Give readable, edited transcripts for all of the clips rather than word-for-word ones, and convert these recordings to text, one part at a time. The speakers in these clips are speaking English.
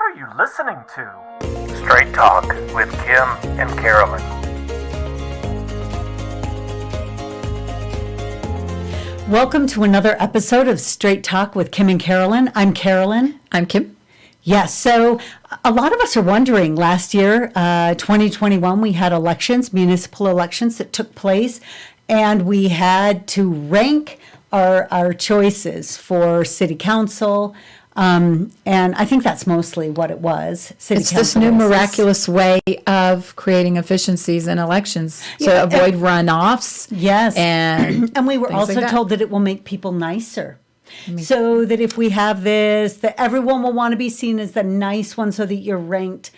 are you listening to? Straight Talk with Kim and Carolyn. Welcome to another episode of Straight Talk with Kim and Carolyn. I'm Carolyn. I'm Kim. Yes, so a lot of us are wondering, last year, 2021, we had elections, municipal elections that took place, and we had to rank our choices for city council, and I think that's mostly what it was. It's this new miraculous way of creating efficiencies in elections to avoid runoffs. Yes, and we were also told that it will make people nicer. So that if we have this, that everyone will want to be seen as the nice one so that you're ranked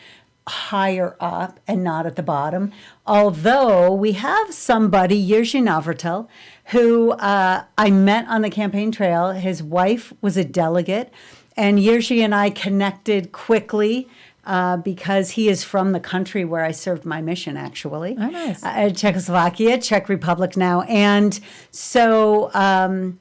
higher up and not at the bottom. Although we have somebody, Jiri Navratil, who I met on the campaign trail. His wife was a delegate, and Jiri and I connected quickly because he is from the country where I served my mission, actually. Oh, nice. Czechoslovakia, Czech Republic now. And so...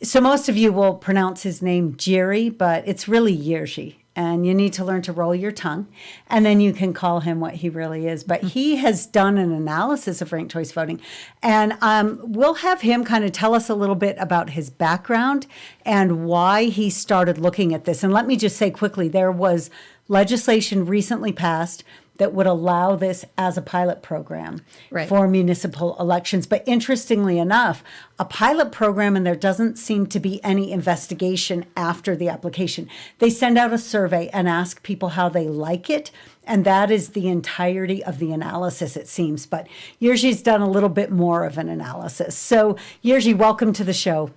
So most of you will pronounce his name Jiri, but it's really Jiri. And you need to learn to roll your tongue, and then you can call him what he really is. But he has done an analysis of ranked choice voting, and we'll have him kind of tell us a little bit about his background and why he started looking at this. And let me just say quickly, there was legislation recently passed that would allow this as a pilot program for municipal elections. But interestingly enough, a pilot program, and there doesn't seem to be any investigation after the application. They send out a survey and ask people how they like it, and that is the entirety of the analysis, it seems. But Jiri's done a little bit more of an analysis. So Jiri, welcome to the show.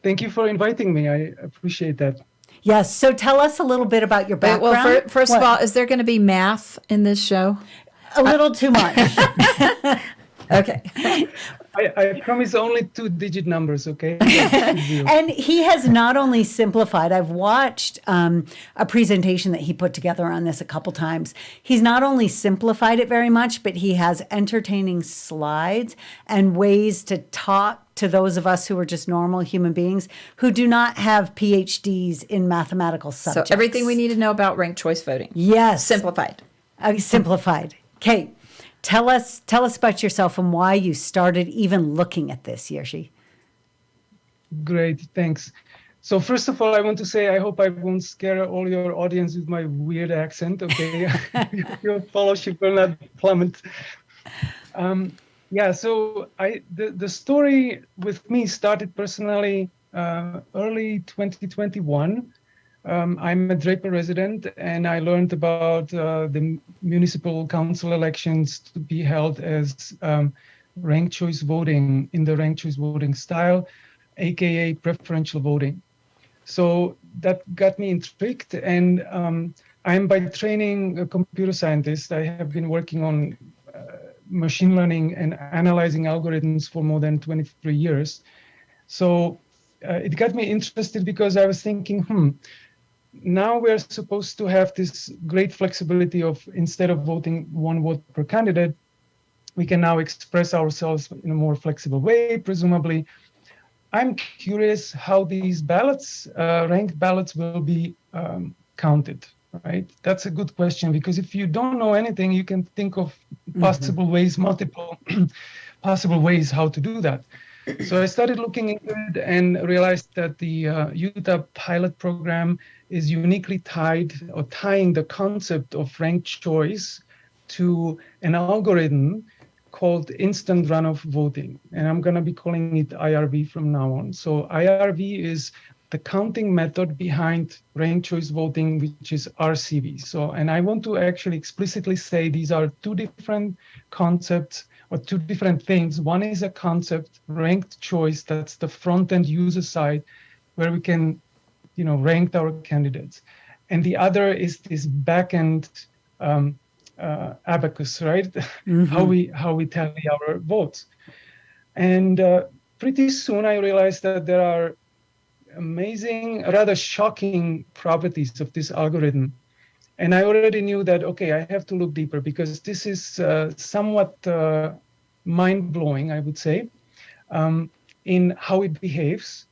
Thank you for inviting me. I appreciate that. Yes. So tell us a little bit about your background. Well, first of all, is there going to be math in this show? A little too much. Okay. I promise only 2-digit numbers, okay? And he has not only simplified, I've watched a presentation that he put together on this a couple times. He's not only simplified it very much, but he has entertaining slides and ways to talk to those of us who are just normal human beings who do not have PhDs in mathematical subjects. So everything we need to know about ranked choice voting. Yes. Simplified. Simplified. Kate, tell us about yourself and why you started even looking at this, Jiri. Great, thanks. So first of all, I want to say I hope I won't scare all your audience with my weird accent, okay? Your followership will not plummet. So the story with me started personally early 2021. I'm a Draper resident, and I learned about the municipal council elections to be held as ranked choice voting in the ranked choice voting style, aka preferential voting. So that got me intrigued, and I'm by training a computer scientist. I have been working on machine learning and analyzing algorithms for more than 23 years. So it got me interested because I was thinking, now we're supposed to have this great flexibility of, instead of voting one vote per candidate, we can now express ourselves in a more flexible way, presumably. I'm curious how these ballots, ranked ballots, will be counted. Right? That's a good question, because if you don't know anything, you can think of possible ways, multiple possible ways how to do that. So I started looking into it and realized that the Utah pilot program is uniquely tying the concept of ranked choice to an algorithm called Instant Runoff Voting. And I'm going to be calling it IRV from now on. So IRV is the counting method behind ranked choice voting, which is RCV. So, and I want to actually explicitly say these are two different concepts or two different things. One is a concept, ranked choice, that's the front-end user side, where we can, rank our candidates. And the other is this back-end abacus, right? How we tally our votes. And pretty soon I realized that there are amazing, rather shocking properties of this algorithm. And I already knew that, okay, I have to look deeper, because this is somewhat mind-blowing, I would say, in how it behaves.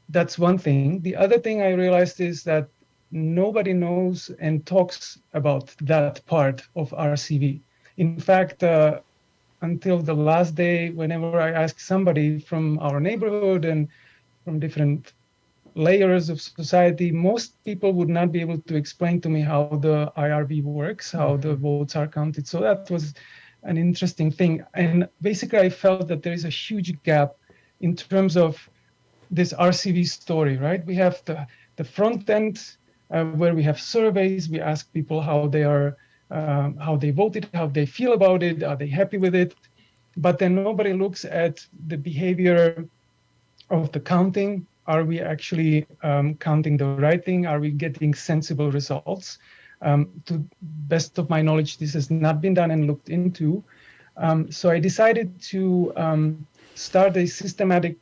That's one thing. The other thing I realized is that nobody knows and talks about that part of RCV. In fact, until the last day, whenever I ask somebody from our neighborhood and from different layers of society, most people would not be able to explain to me how the IRV works, how the votes are counted. So that was an interesting thing. And basically, I felt that there is a huge gap in terms of this RCV story, right? We have the front end where we have surveys. We ask people how they are, how they voted, how they feel about it, are they happy with it? But then nobody looks at the behavior of the counting. Are we actually counting the right thing? Are we getting sensible results? To best of my knowledge, this has not been done and looked into. So I decided to start a systematic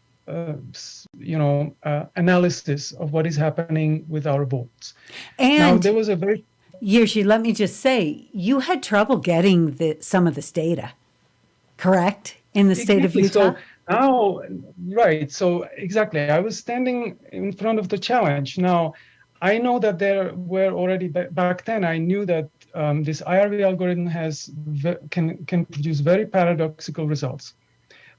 analysis of what is happening with our votes. And now, there was a very Yirshi, let me just say, you had trouble getting some of this data, correct? In the state of Utah? So now, right. So exactly, I was standing in front of the challenge. Now, I know that there were already back then, I knew that this IRV algorithm can produce very paradoxical results.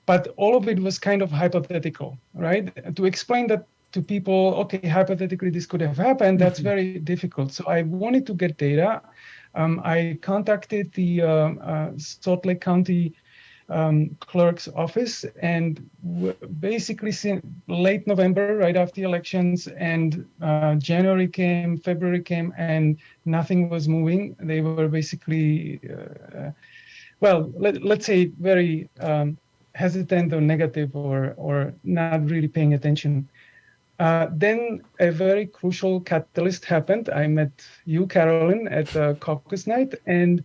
But all of it was kind of hypothetical, right? To explain that to people, okay, hypothetically, this could have happened, that's very difficult. So I wanted to get data. I contacted the Salt Lake County clerk's office, and basically since late November, right after the elections, and January came, February came, and nothing was moving. They were basically, let's say very hesitant or negative or not really paying attention. Then a very crucial catalyst happened. I met you, Carolyn, at the caucus night, and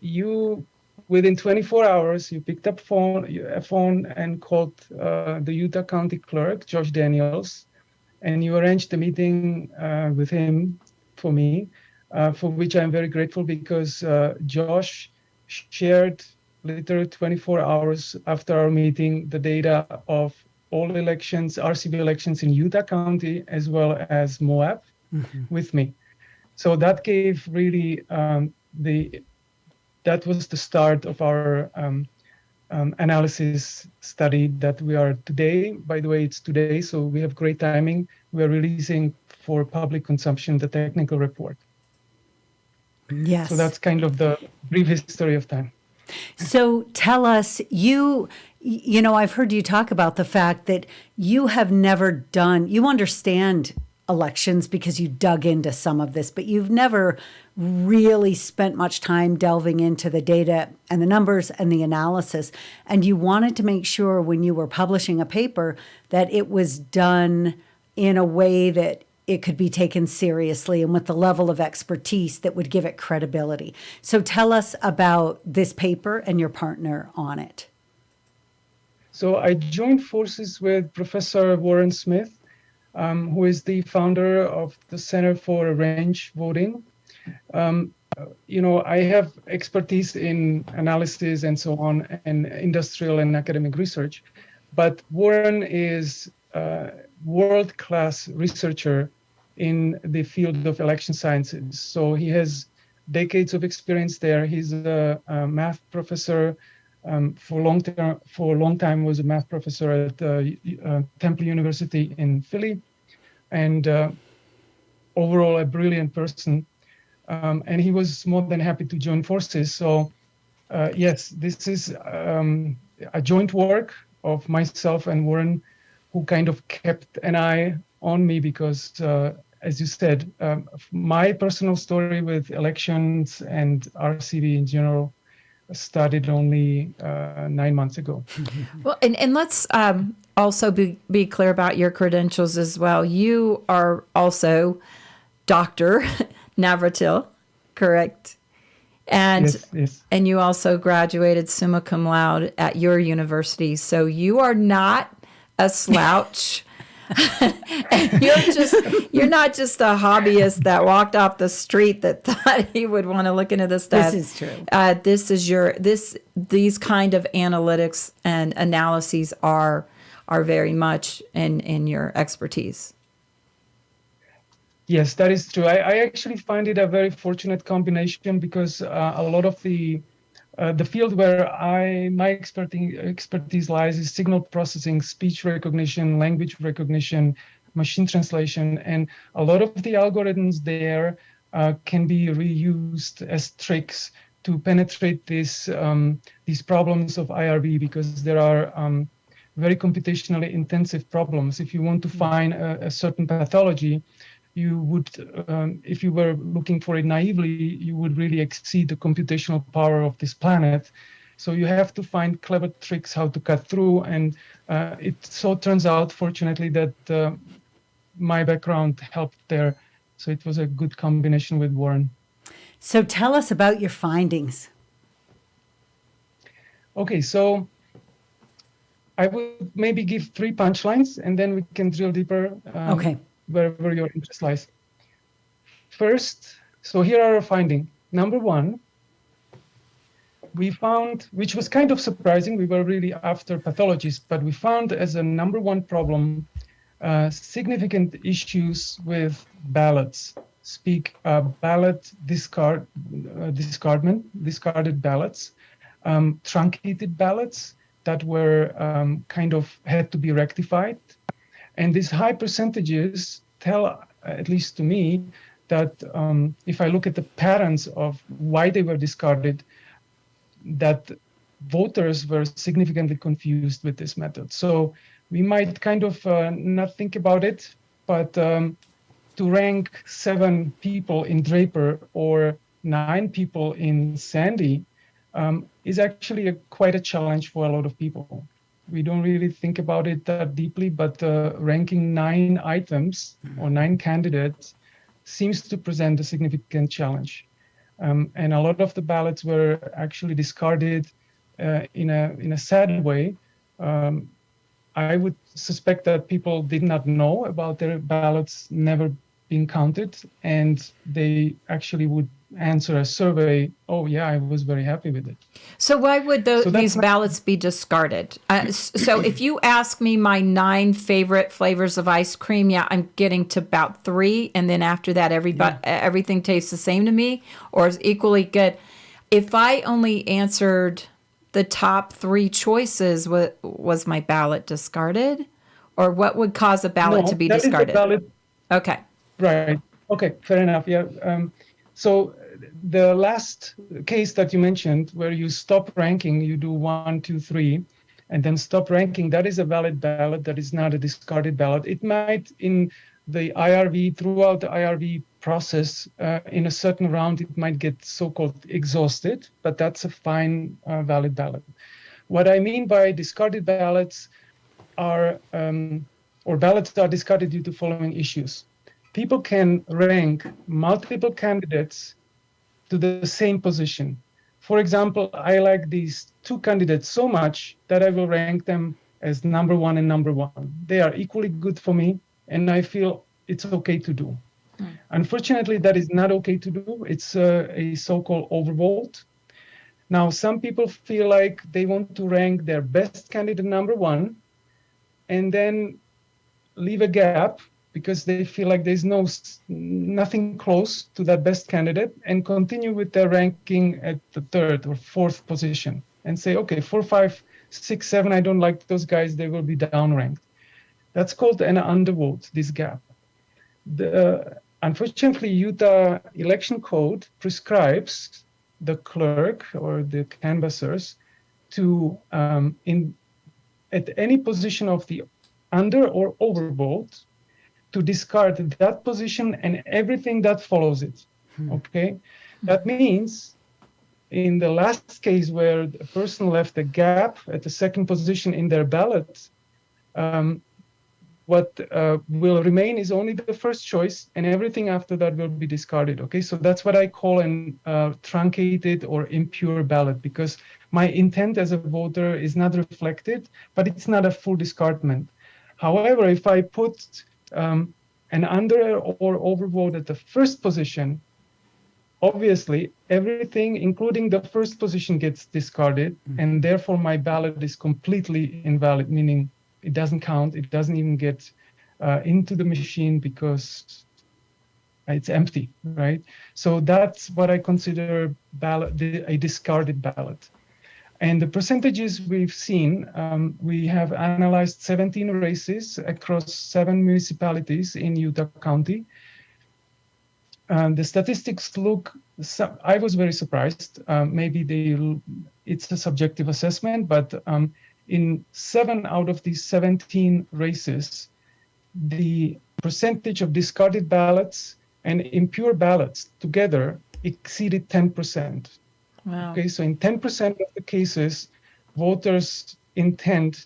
you, within 24 hours, you picked up a phone and called the Utah County Clerk, Josh Daniels, and you arranged a meeting with him for me, for which I'm very grateful, because Josh shared literally 24 hours after our meeting the data of all elections, RCV elections in Utah County, as well as Moab, with me. So that gave really that was the start of our analysis study that we are today. By the way, it's today, so we have great timing. We are releasing for public consumption the technical report. Yes. So that's kind of the brief history of time. So tell us, you know, I've heard you talk about the fact that you have never done, you understand elections because you dug into some of this, but you've never really spent much time delving into the data and the numbers and the analysis. And you wanted to make sure when you were publishing a paper that it was done in a way that it could be taken seriously and with the level of expertise that would give it credibility. So tell us about this paper and your partner on it. So I joined forces with Professor Warren Smith, who is the founder of the Center for Range Voting. I have expertise in analysis and so on, and industrial and academic research, but Warren is a world-class researcher in the field of election sciences. So he has decades of experience there. He's a math professor. For a long time was a math professor at Temple University in Philly, and overall a brilliant person. And he was more than happy to join forces. So yes, this is a joint work of myself and Warren, who kind of kept an eye on me because, as you said, my personal story with elections and RCV in general started only 9 months ago. Well, and let's also be clear about your credentials as well. You are also Dr. Navratil, correct? And yes. And you also graduated summa cum laude at your university. So you are not a slouch. And you're not just a hobbyist that walked off the street that thought he would want to look into this stuff. This is true. These kind of analytics and analyses are very much in your expertise. Yes, that is true. I actually find it a very fortunate combination because a lot of the field where my expertise lies is signal processing, speech recognition, language recognition, machine translation, and a lot of the algorithms there can be reused as tricks to penetrate these problems of IRV, because there are very computationally intensive problems. If you want to find a certain pathology, you would, if you were looking for it naively, you would really exceed the computational power of this planet. So you have to find clever tricks how to cut through. And it so turns out, fortunately, that my background helped there. So it was a good combination with Warren. So tell us about your findings. Okay, so I would maybe give 3 punchlines, and then we can drill deeper. Okay. Wherever your interest lies. First, so here are our findings. Number 1, we found, which was kind of surprising, we were really after pathologists, but we found as a number 1 problem, significant issues with ballots. Ballot discarded ballots, truncated ballots that were kind of had to be rectified. And these high percentages tell, at least to me, that if I look at the patterns of why they were discarded, that voters were significantly confused with this method. So we might kind of not think about it, but to rank 7 people in Draper or 9 people in Sandy is actually quite a challenge for a lot of people. We don't really think about it that deeply, but ranking 9 items or 9 candidates seems to present a significant challenge. And a lot of the ballots were actually discarded in a sad way. I would suspect that people did not know about their ballots never being counted, and they actually would answer a survey, oh yeah, I was very happy with it. So why would these ballots be discarded? So if you ask me my 9 favorite flavors of ice cream, yeah, I'm getting to about 3, and then after that, everything tastes the same to me, or is equally good. If I only answered the top 3 choices, was my ballot discarded, or what would cause a ballot to be discarded? Okay. Right. Okay. Fair enough. Yeah. So the last case that you mentioned, where you stop ranking, you do 1, 2, 3, and then stop ranking, that is a valid ballot. That is not a discarded ballot. It might, in the IRV, throughout the IRV process, in a certain round, it might get so-called exhausted, but that's a fine, valid ballot. What I mean by discarded ballots are, or ballots are discarded due to following issues. People can rank multiple candidates to the same position. For example, I like these 2 candidates so much that I will rank them as number 1 and number 1. They are equally good for me, and I feel it's okay to do. Unfortunately, that is not okay to do. It's a so-called overvote. Now, some people feel like they want to rank their best candidate number 1 and then leave a gap because they feel like there's nothing close to that best candidate, and continue with their ranking at the 3rd or 4th position and say, okay, 4, 5, 6, 7, I don't like those guys, they will be downranked. That's called an undervote, this gap. Unfortunately, Utah election code prescribes the clerk or the canvassers to, at any position of the under or overvote, to discard that position and everything that follows it. Okay, that means in the last case where the person left a gap at the 2nd position in their ballot, what will remain is only the first choice, and everything after that will be discarded. Okay, so that's what I call an truncated or impure ballot, because my intent as a voter is not reflected, but it's not a full discardment. However, if I put an under or overvote at the 1st position, obviously everything, including the 1st position, gets discarded, and therefore my ballot is completely invalid, meaning it doesn't count. It doesn't even get into the machine because it's empty, right? So that's what I consider a discarded ballot. And the percentages we've seen, we have analyzed 17 races across 7 municipalities in Utah County. The statistics look, I was very surprised. Maybe it's a subjective assessment, but in 7 out of these 17 races, the percentage of discarded ballots and impure ballots together exceeded 10%. Wow. Okay, so in 10% of the cases, voters' intent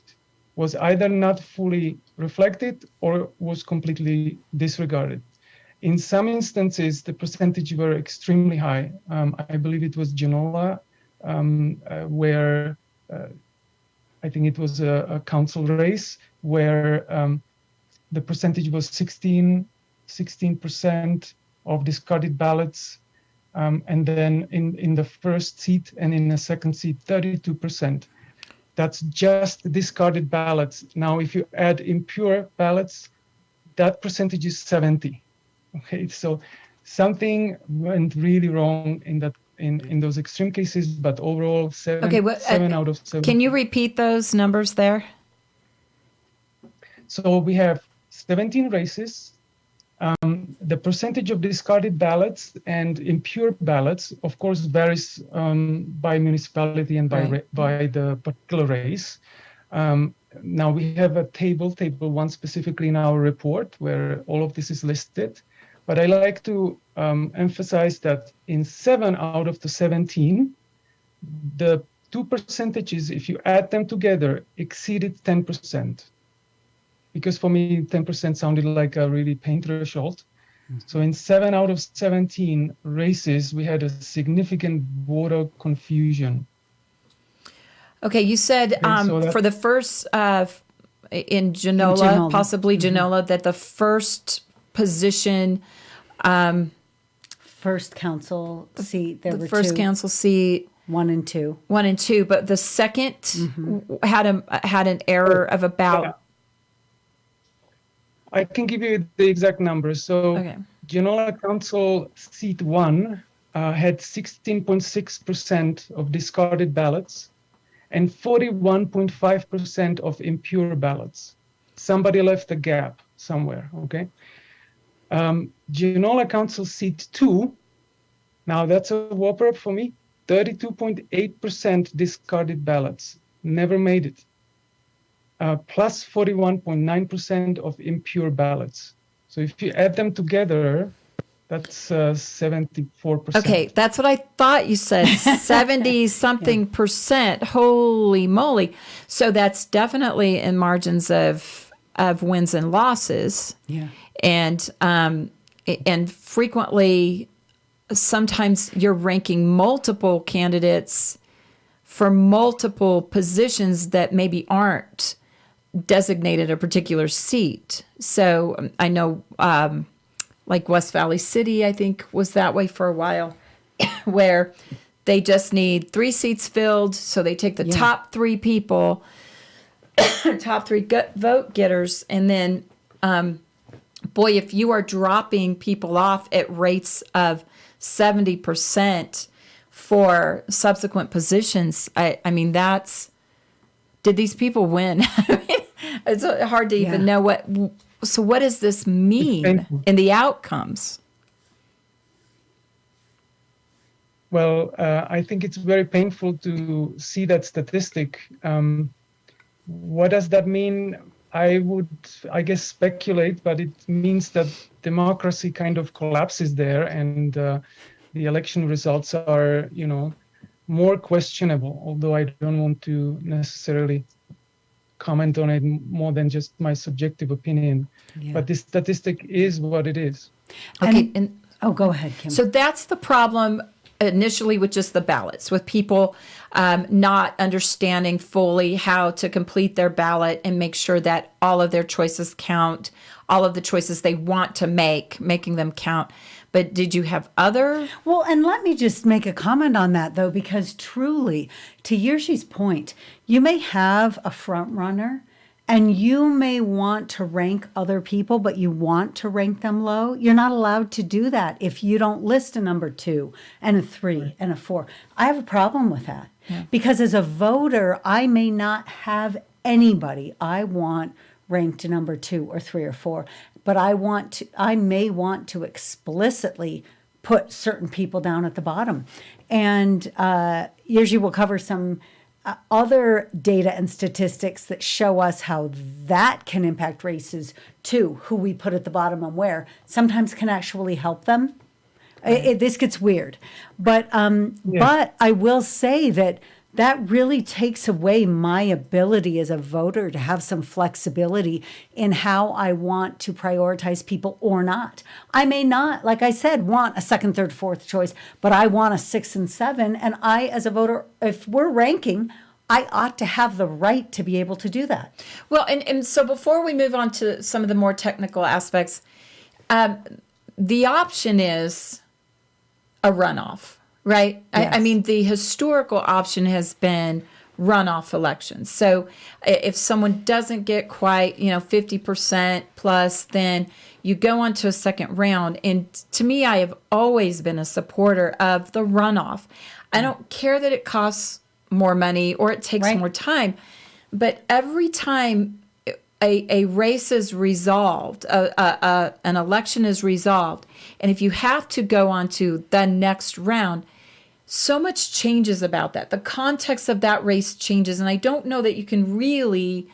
was either not fully reflected or was completely disregarded. In some instances, the percentage were extremely high. I believe it was Genola, where I think it was a council race where the percentage was 16% of discarded ballots. And then in the first seat and in the second seat, 32%. That's just discarded ballots. Now, if you add impure ballots, that percentage is 70. Okay, so something went really wrong in those extreme cases, but overall, 7 out of 7. Can you repeat those numbers there? So we have 17 races. The percentage of discarded ballots and impure ballots, of course, varies by municipality and by the particular race. Now we have a table 1 specifically in our report where all of this is listed. But I like to emphasize that in 7 out of the 17, the 2 percentages, if you add them together, exceeded 10%. Because for me, 10% sounded like a really pain threshold. So in 7 out of 17 races, we had a significant voter confusion. Okay, you said for the first, in Genola, possibly Genola, that the first position, first council seat, there were the first 2. council seat, 1 and 2. 1 and 2, but the second had an error of about. Yeah. I can give you the exact numbers. So Genola Council seat 1 had 16.6% of discarded ballots and 41.5% of impure ballots. Somebody left a gap somewhere, okay? Genola Council seat 2, now that's a whopper for me, 32.8% discarded ballots, never made it. Plus 41.9% of impure ballots. So if you add them together, that's 74%. Okay, that's what I thought you said, 70-something percent. Holy moly. So that's definitely in margins of wins and losses. Yeah. And frequently, sometimes you're ranking multiple candidates for multiple positions that maybe aren't designated a particular seat. So I know like West Valley City, I think, was that way for a while, where they just need 3 seats filled. So they take the top 3 people, top 3 vote getters. And then, boy, if you are dropping people off at rates of 70% for subsequent positions, I mean, did these people win? I mean, it's hard to even know what. So what does this mean in the outcomes? Well, I think it's very painful to see that statistic. What does that mean? I guess, speculate, but it means that democracy kind of collapses there, and the election results are, more questionable, although I don't want to necessarily comment on it more than just my subjective opinion. Yeah. But this statistic is what it is. Okay. Go ahead, Kim. So that's the problem initially with just the ballots, with people not understanding fully how to complete their ballot and make sure that all of their choices count, all of the choices they want to making them count. But did you have other? Well, and let me just make a comment on that, though, because truly, to Yirshi's point, you may have a front runner and you may want to rank other people, but you want to rank them low, you're not allowed to do that if you don't list a number 2 and a 3 and a 4. I have a problem with that because as a voter, I may not have anybody I want ranked number 2 or 3 or 4, but I may want to explicitly put certain people down at the bottom. And Jiri will cover some other data and statistics that show us how that can impact races too, who we put at the bottom and where sometimes can actually help them. This gets weird, but I will say that really takes away my ability as a voter to have some flexibility in how I want to prioritize people or not. I may not, like I said, want a second, third, fourth choice, but I want a 6 and 7. And I, as a voter, if we're ranking, I ought to have the right to be able to do that. Well, and so before we move on to some of the more technical aspects, the option is a runoff, right? Yes. I mean, the historical option has been runoff elections. So if someone doesn't get quite, 50% plus, then you go on to a second round. And to me, I have always been a supporter of the runoff. I don't care that it costs more money or it takes more time, but every time a race is resolved, an election is resolved, and if you have to go on to the next round, so much changes about that. The context of that race changes, and I don't know that you can really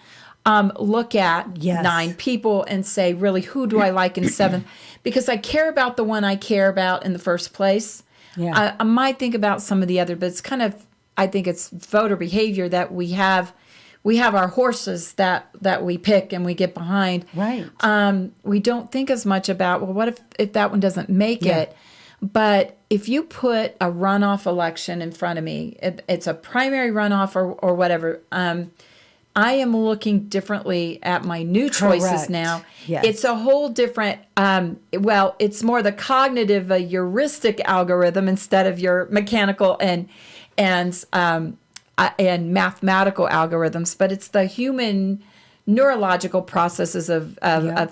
look at 9 people and say, really, who do I like in 7th? Because I care about the one I care about in the first place. Yeah. I might think about some of the other, but it's kind of, I think it's voter behavior that we have our horses that we pick and we get behind. Right. We don't think as much about, well, what if that one doesn't make it? But if you put a runoff election in front of me, it's a primary runoff or whatever, I am looking differently at my new choices now. Yes. It's a whole different, it's more the cognitive, heuristic algorithm instead of your mechanical and mathematical algorithms, but it's the human neurological processes of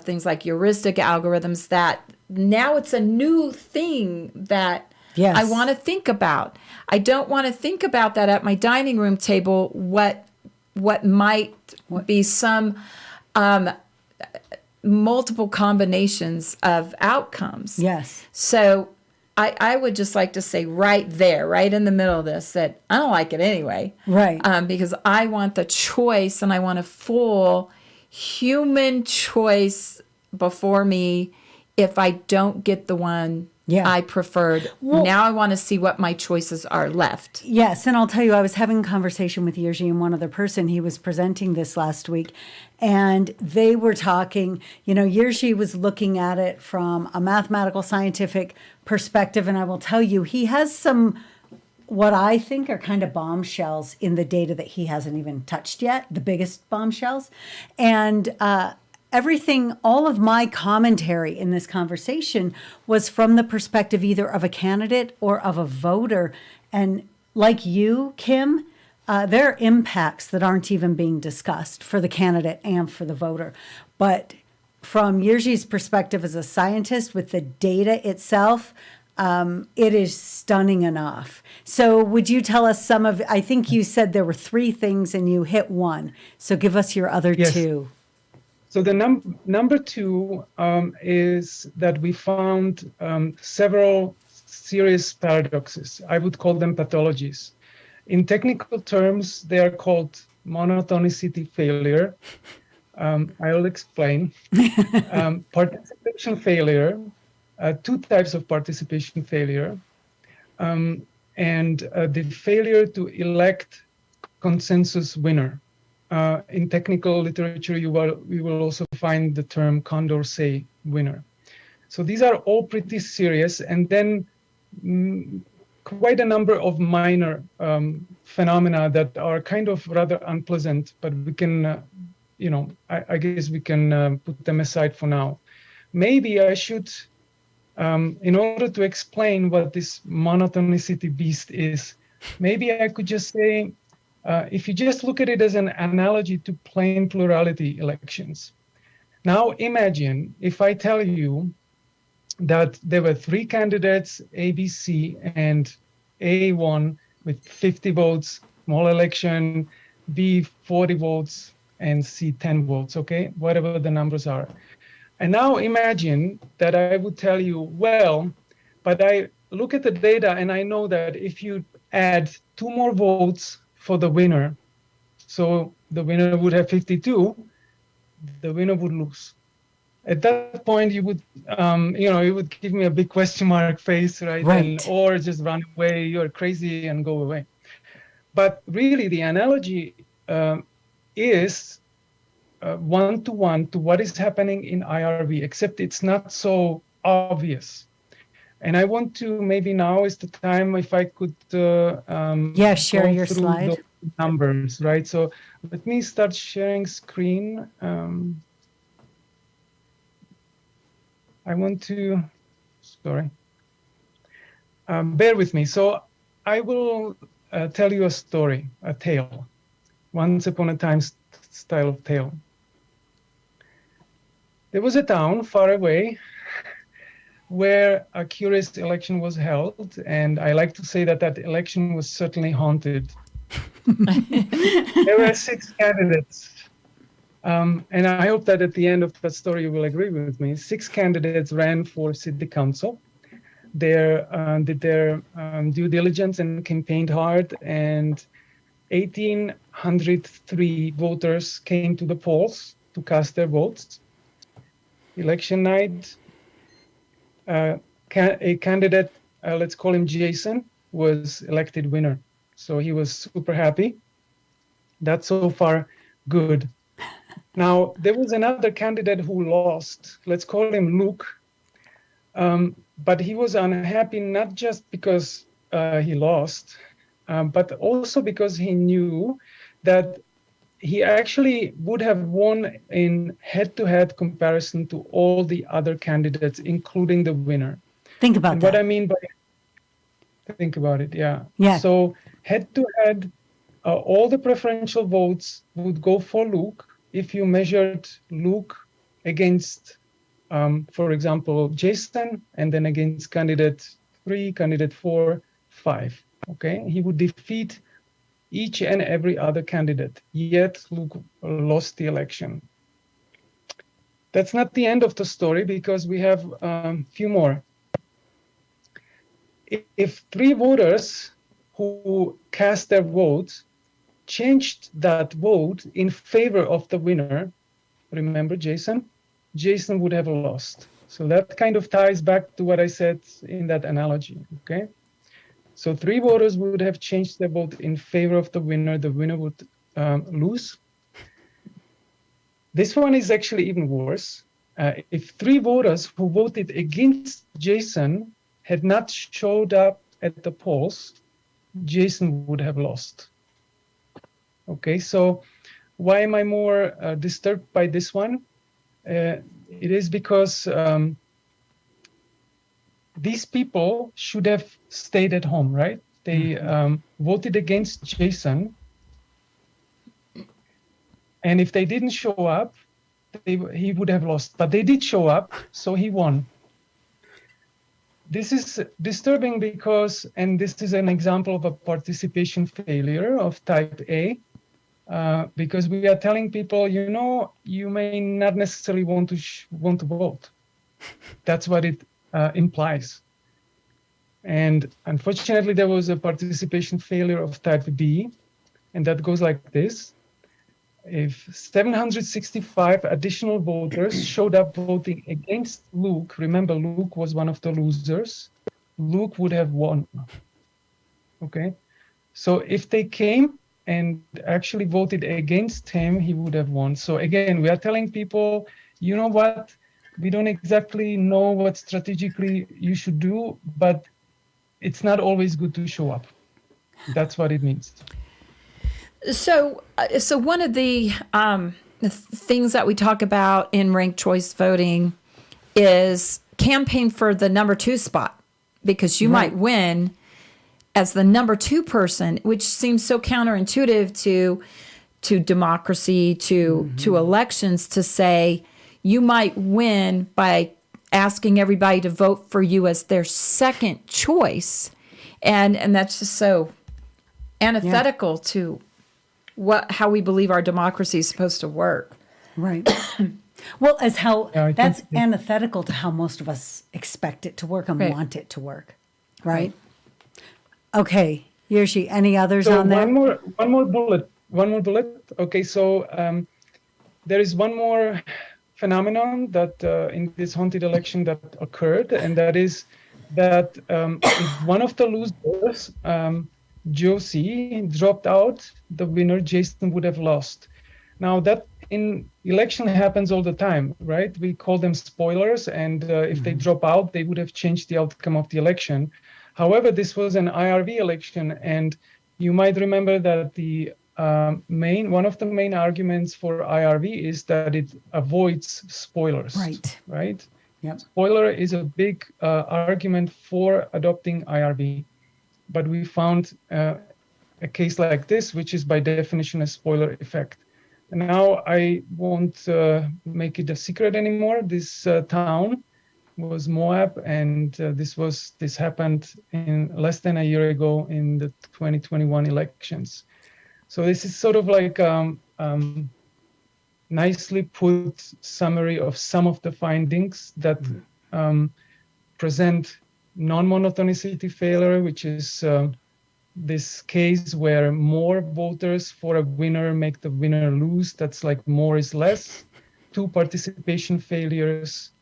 things like heuristic algorithms that now it's a new thing that I want to think about. I don't want to think about that at my dining room table, what might be some multiple combinations of outcomes. Yes. So I would just like to say right there, right in the middle of this, that I don't like it anyway. Right. Because I want the choice and I want a full human choice before me if I don't get the one I preferred. Well, now I want to see what my choices are left. Yes, and I'll tell you, I was having a conversation with Jiri and one other person. He was presenting this last week, and they were talking, Jiri was looking at it from a mathematical, scientific perspective, and I will tell you, he has some, what I think are kind of bombshells in the data that he hasn't even touched yet, the biggest bombshells. And everything, all of my commentary in this conversation was from the perspective either of a candidate or of a voter. And like you, Kim, there are impacts that aren't even being discussed for the candidate and for the voter. But from Jiri's perspective as a scientist with the data itself, it is stunning enough. So would you tell us some of, I think you said there were 3 things and you hit 1. So give us your other 2. So the number 2 is that we found several serious paradoxes. I would call them pathologies. In technical terms, they are called monotonicity failure. I'll explain. Participation failure, 2 types of participation failure, and the failure to elect consensus winner. In technical literature, you will also find the term Condorcet winner. So these are all pretty serious, and then quite a number of minor phenomena that are kind of rather unpleasant, but we can, I guess we can put them aside for now. Maybe I should, in order to explain what this monotonicity beast is, maybe I could just say, if you just look at it as an analogy to plain plurality elections. Now imagine if I tell you that there were 3 candidates, A, B, C, and A won with 50 votes, small election, B 40 votes, and C 10 votes, okay? Whatever the numbers are. And now imagine that I would tell you, well, but I look at the data and I know that if you add 2 more votes for the winner, so the winner would have 52, the winner would lose. At that point, you would, you would give me a big question mark face, right? Right. Or just run away, you're crazy, and go away. But really, the analogy is one-to-one to what is happening in IRV, except it's not so obvious. And I want to, maybe now is the time if I could share go your through slide. the numbers, right? So let me start sharing screen. I want to, sorry, bear with me. So I will tell you a story, a tale, once upon a time style of tale. There was a town far away where a curious election was held, and I like to say that that election was certainly haunted. There were 6 candidates. And I hope that at the end of that story, you will agree with me. 6 candidates ran for city council. They did their due diligence and campaigned hard. And 1,803 voters came to the polls to cast their votes. Election night, a candidate, let's call him Jason, was elected winner. So he was super happy. That's so far good. Now, there was another candidate who lost. Let's call him Luke. But he was unhappy not just because he lost, but also because he knew that he actually would have won in head-to-head comparison to all the other candidates, including the winner. Think about And that. what I mean by think about it, yeah. Yeah. So head-to-head, all the preferential votes would go for Luke if you measured Luke against, for example, Jason, and then against candidate 3, candidate 4, 5. Okay, he would defeat each and every other candidate, yet Luke lost the election. That's not the end of the story, because we have a few more. If 3 voters who cast their votes changed that vote in favor of the winner, remember Jason would have lost. So that kind of ties back to what I said in that analogy, okay? So 3 voters would have changed their vote in favor of the winner would lose. This one is actually even worse. If 3 voters who voted against Jason had not showed up at the polls, Jason would have lost. Okay, so why am I more disturbed by this one? It is because these people should have stayed at home, right? They voted against Jason. And if they didn't show up, he would have lost. But they did show up, so he won. This is disturbing because, and this is an example of a participation failure of type A, because we are telling people, you may not necessarily want to vote. That's what it implies. And unfortunately, there was a participation failure of type B, and that goes like this. If 765 additional voters showed up voting against Luke, remember Luke was one of the losers, Luke would have won. Okay, so if they came and actually voted against him, he would have won. So again, we are telling people, you know what, we don't exactly know what strategically you should do, but it's not always good to show up. That's what it means. So one of the things that we talk about in ranked choice voting is campaign for the number 2 spot, because you might win as the number two person, which seems so counterintuitive to democracy, to elections, to say you might win by asking everybody to vote for you as their second choice. And that's just so antithetical to how we believe our democracy is supposed to work. Right. Well, I that's think- antithetical to how most of us expect it to work and Right. want it to work. Right. Okay. Yershi, any others So on there? one more bullet. Okay, so there is one more phenomenon that in this haunted election that occurred, and that is that if one of the losers, Josie, dropped out, the winner, Jason, would have lost. Now that in election happens all the time, right? We call them spoilers, and if they drop out, they would have changed the outcome of the election. However, this was an IRV election, and you might remember that the one of the main arguments for IRV is that it avoids spoilers. Right. Yep. Spoiler is a big argument for adopting IRV, but we found a case like this, which is by definition a spoiler effect. And now I won't make it a secret anymore. This town was Moab, and this happened in less than a year ago in the 2021 elections. So this is sort of like nicely put summary of some of the findings that present non-monotonicity failure, which is this case where more voters for a winner make the winner lose. That's like more is less. 2 participation failures,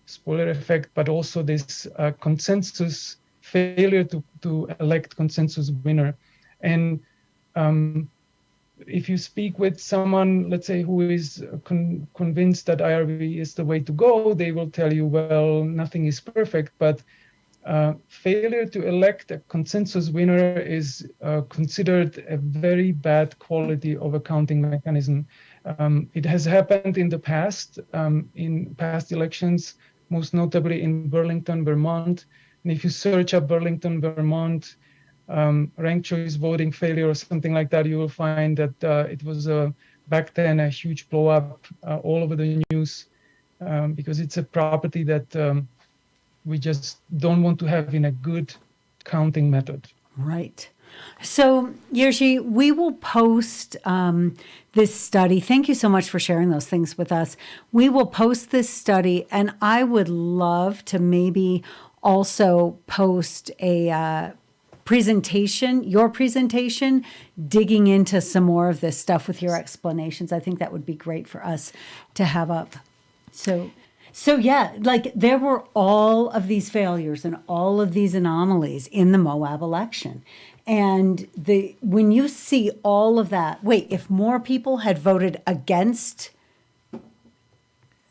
spoiler effect, but also this consensus failure to elect consensus winner. And if you speak with someone, let's say, who is convinced that IRV is the way to go, they will tell you, well, nothing is perfect, but failure to elect a consensus winner is considered a very bad quality of a counting mechanism. It has happened in the past, in past elections, most notably in Burlington, Vermont. And if you search up Burlington, Vermont, ranked choice voting failure or something like that, you will find that it was back then a huge blow up all over the news because it's a property that we just don't want to have in a good counting method. Right. So, Yershi, we will post this study. Thank you so much for sharing those things with us. We will post this study, and I would love to maybe also post a your presentation, digging into some more of this stuff with your explanations. I think that would be great for us to have up. So yeah, like there were all of these failures and all of these anomalies in the Moab election. And when you see all of that, wait, if more people had voted against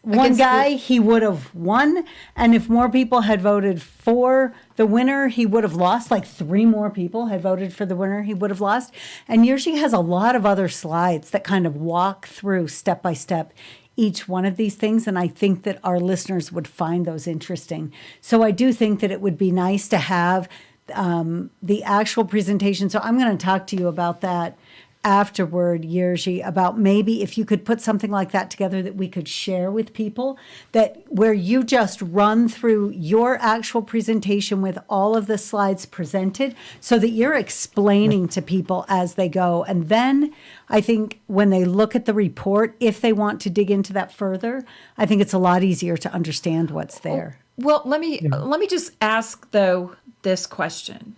one guy, he would have won. And if more people had voted for the winner, he would have lost. Like 3 more people had voted for the winner, he would have lost. And Yershi has a lot of other slides that kind of walk through step by step each one of these things. And I think that our listeners would find those interesting. So I do think that it would be nice to have the actual presentation. So I'm going to talk to you about that afterward, Jiri, about maybe if you could put something like that together that we could share with people, that where you just run through your actual presentation with all of the slides presented so that you're explaining to people as they go. And then I think when they look at the report, if they want to dig into that further, I think it's a lot easier to understand what's there. Well, let me just ask, though, this question.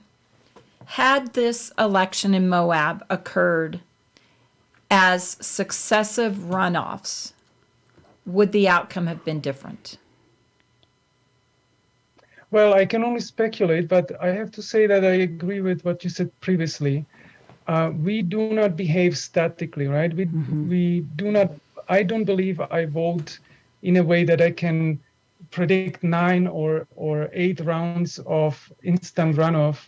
Had this election in Moab occurred as successive runoffs, would the outcome have been different? Well, I can only speculate, but I have to say that I agree with what you said previously. We do not behave statically, right? We do not. I don't believe I vote in a way that I can predict 9 or 8 rounds of instant runoff.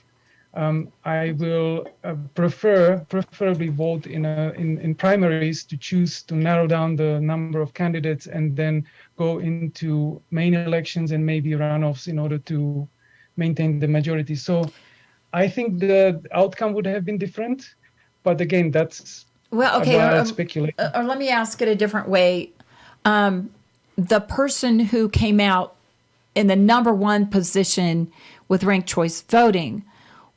I will preferably vote in primaries to choose to narrow down the number of candidates and then go into main elections and maybe runoffs in order to maintain the majority. So I think the outcome would have been different, but again, that's Well, a okay, wild speculation. or let me ask it a different way. The person who came out in the number one position with ranked choice voting,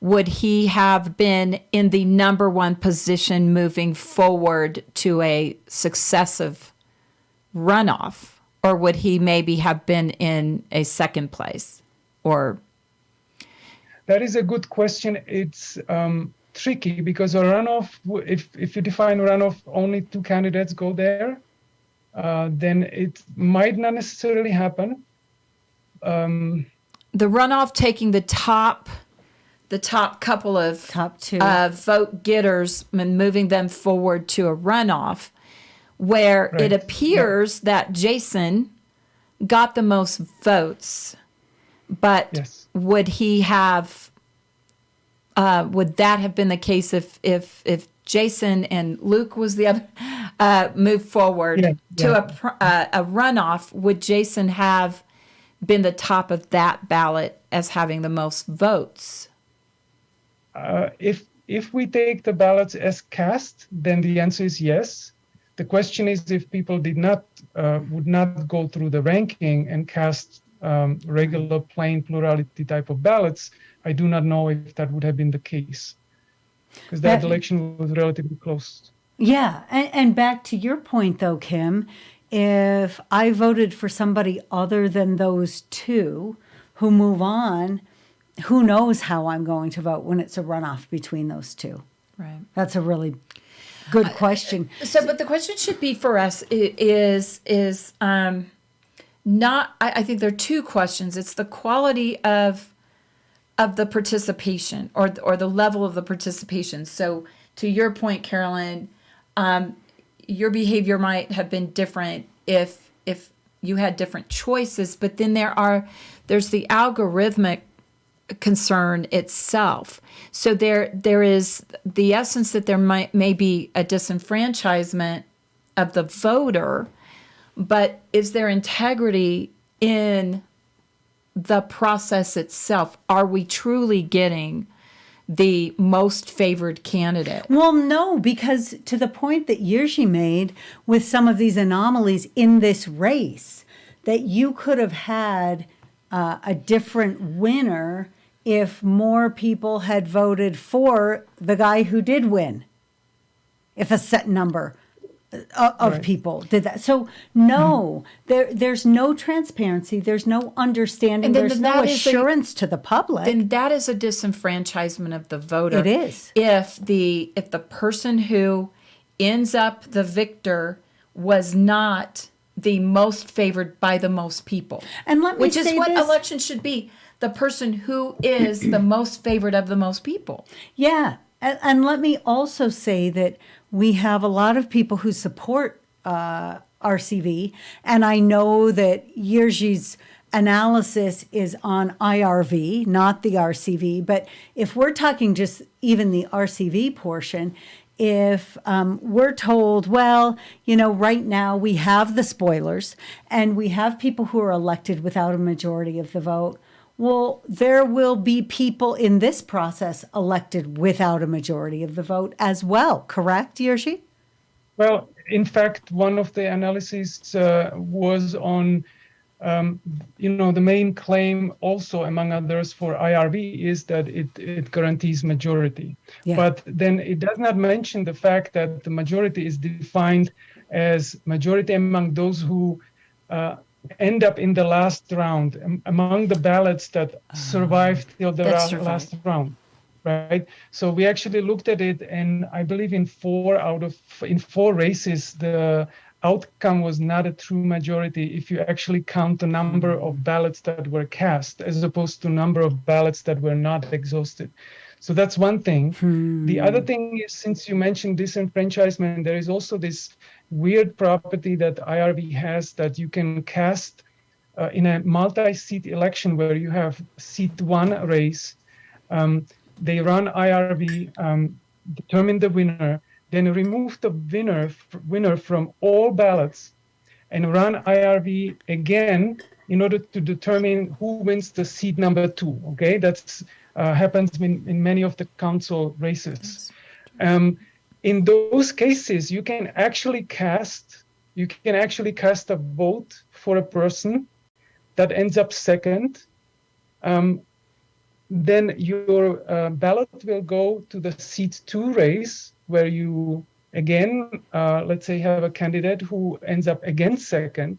would he have been in the number one position moving forward to a successive runoff? Or would he maybe have been in a second place? Or That is a good question. It's tricky because a runoff, if you define runoff, only two candidates go there, then it might not necessarily happen. the runoff taking the top couple of Top two. vote getters and moving them forward to a runoff, where Right. it appears that Jason got the most votes, but Yes. would he have? Would that have been the case if Jason and Luke was the other moved forward to a runoff? Would Jason have been the top of that ballot as having the most votes? If we take the ballots as cast, then the answer is yes. The question is if people would not go through the ranking and cast regular plain plurality type of ballots, I do not know if that would have been the case, because that election was relatively close. Yeah, and back to your point though, Kim, if I voted for somebody other than those two who move on, who knows how I'm going to vote when it's a runoff between those two? Right. That's a really good question. So, but the question should be for us is not. I think there are two questions. It's the quality of the participation or the level of the participation. So, to your point, Carolyn, your behavior might have been different if you had different choices. But then there's the algorithmic concern itself. So there is the essence that there may be a disenfranchisement of the voter, but is there integrity in the process itself? Are we truly getting the most favored candidate? Well, no, because to the point that Jiri made with some of these anomalies in this race, that you could have had a different winner if more people had voted for the guy who did win, if a set number of Right. people did that. So no, there's no transparency, there's no understanding, And then there's no that is assurance to the public. Then that is a disenfranchisement of the voter. It is. If the person who ends up the victor was not the most favored by the most people. And let me which is say what this. election should be. The person who is the most favored of the most people. Yeah. And let me also say that we have a lot of people who support RCV. And I know that Jiri's analysis is on IRV, not the RCV. But if we're talking just even the RCV portion, if we're told, well, right now we have the spoilers and we have people who are elected without a majority of the vote. Well, there will be people in this process elected without a majority of the vote as well, correct, Jiri? Well, in fact, one of the analyses was on, the main claim also, among others, for IRV is that it guarantees majority. Yeah. But then it does not mention the fact that the majority is defined as majority among those who end up in the last round, among the ballots that survived till the last round. Right. So we actually looked at it, and I believe in four races, the outcome was not a true majority if you actually count the number of ballots that were cast as opposed to number of ballots that were not exhausted. So that's one thing. The other thing is, since you mentioned disenfranchisement, there is also this weird property that IRV has that you can cast in a multi-seat election where you have seat one race. They run IRV, determine the winner, then remove the winner from all ballots and run IRV again in order to determine who wins the seat number 2. Okay, that's happens in many of the council races. In those cases, you can actually cast a vote for a person that ends up second. Then your ballot will go to the seat 2 race, where you again, let's say, have a candidate who ends up again second,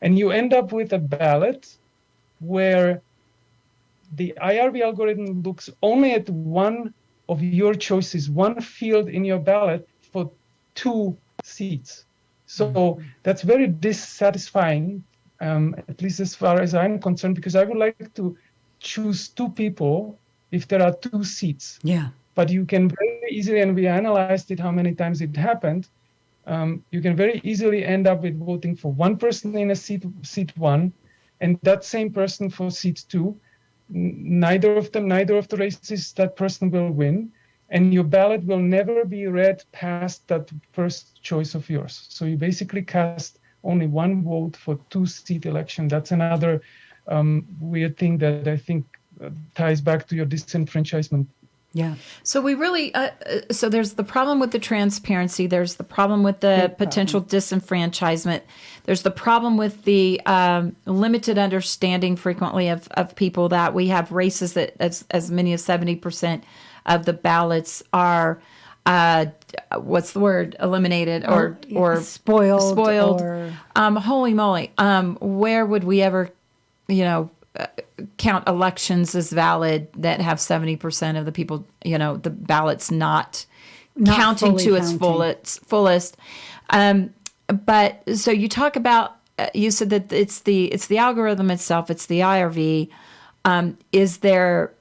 and you end up with a ballot where the IRV algorithm looks only at one of your choices, one field in your ballot for 2 seats. So that's very dissatisfying, at least as far as I'm concerned, because I would like to choose 2 people if there are 2 seats. Yeah. But you can very easily, and we analyzed it, how many times it happened, you can very easily end up with voting for one person in a seat 1, and that same person for seat 2. Neither of the races, that person will win, and your ballot will never be read past that first choice of yours. So you basically cast only one vote for 2-seat election. That's another weird thing that I think ties back to your disenfranchisement. Yeah. So we really, so there's the problem with the transparency. There's the problem with the potential disenfranchisement. There's the problem with the limited understanding frequently of people, that we have races that as many as 70% of the ballots are, what's the word, eliminated or spoiled. Or, holy moly. Where would we ever, count elections as valid that have 70% of the people, the ballots not counting to its fullest. But so you talk about, you said that it's the algorithm itself, it's the IRV. Is there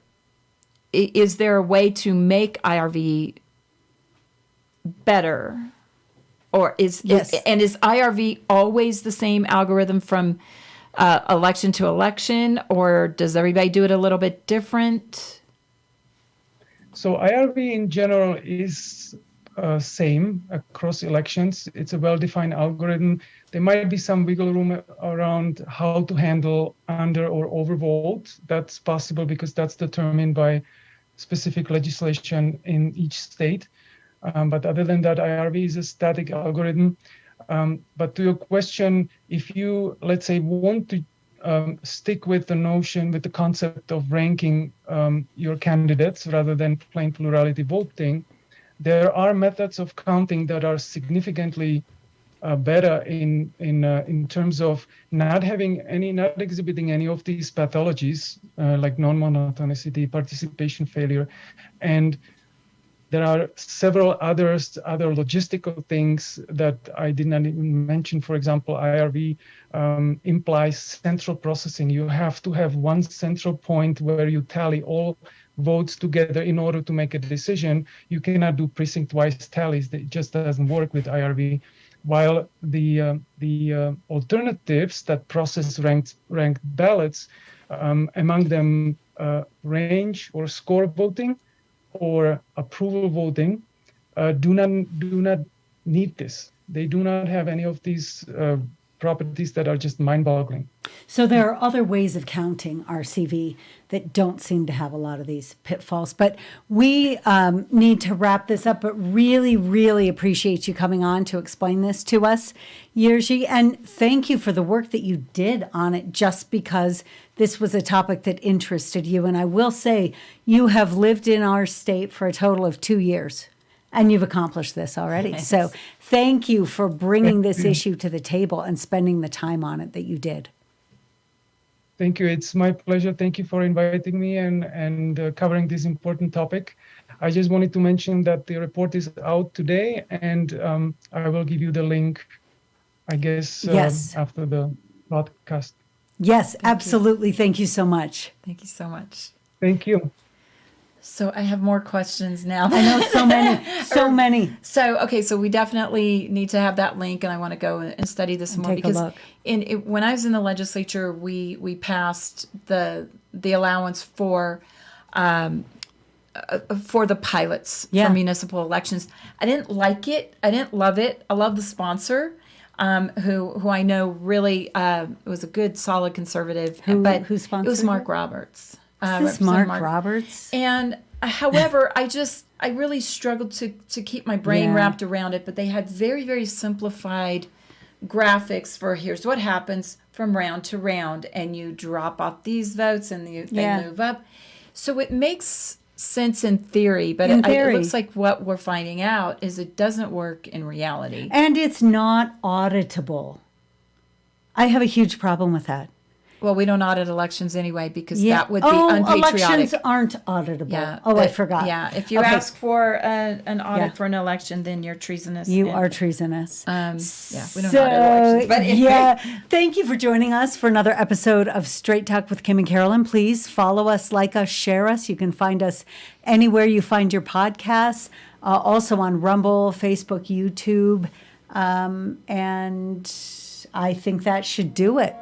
a way to make IRV better? Or is IRV always the same algorithm from election to election, or does everybody do it a little bit different? So IRV in general is same across elections. It's a well-defined algorithm. There might be some wiggle room around how to handle under or overvote. That's possible because that's determined by specific legislation in each state. But other than that, IRV is a static algorithm. But to your question, if you, let's say, want to stick with the concept of ranking your candidates rather than plain plurality voting, there are methods of counting that are significantly better in terms of not exhibiting any of these pathologies like non-monotonicity, participation failure, and there are several other logistical things that I did not even mention. For example, IRV implies central processing. You have to have one central point where you tally all votes together in order to make a decision. You cannot do precinct-wise tallies. It just doesn't work with IRV. While the alternatives that process ranked ballots, among them range or score voting, or approval voting, do not need this. They do not have any of these properties that are just mind-boggling. So there are other ways of counting RCV that don't seem to have a lot of these pitfalls. But we need to wrap this up, but really, really appreciate you coming on to explain this to us, Jiri. And thank you for the work that you did on it, just because this was a topic that interested you. And I will say, you have lived in our state for a total of 2 years, and you've accomplished this already. Yes. So thank you for bringing this issue to the table and spending the time on it that you did. Thank you. It's my pleasure. Thank you for inviting me and covering this important topic. I just wanted to mention that the report is out today, and I will give you the link, I guess, yes, after the podcast. Yes, absolutely. Thank you so much. Thank you so much. Thank you. So I have more questions now. I know, so many. So, okay, so we definitely need to have that link, and I want to go and study this more, because when I was in the legislature, we passed the allowance for the pilots for municipal elections. I didn't like it. I didn't love it. I love the sponsor. who I know really was a good, solid conservative. Who It was sponsored Mark it? Roberts. Is this Representative Mark Roberts? And however, I really struggled to keep my brain Yeah. wrapped around it. But they had very, very simplified graphics for here's what happens from round to round, and you drop off these votes, and they Yeah. move up. So it makes sense in theory, but In it theory. looks like what we're finding out is it doesn't work in reality. And it's not auditable. I have a huge problem with that. Well, we don't audit elections anyway because that would be oh, unpatriotic. elections aren't auditable. Yeah. Oh, I that- forgot. Yeah. If you Okay. ask for an audit Yeah. for an election, then you're treasonous. You and, are treasonous. Yeah, we don't audit elections. But anyway. yeah, thank you for joining us for another episode of Straight Talk with Kim and Carolyn. Please follow us, like us, share us. You can find us anywhere you find your podcasts, also on Rumble, Facebook, YouTube. And I think that should do it.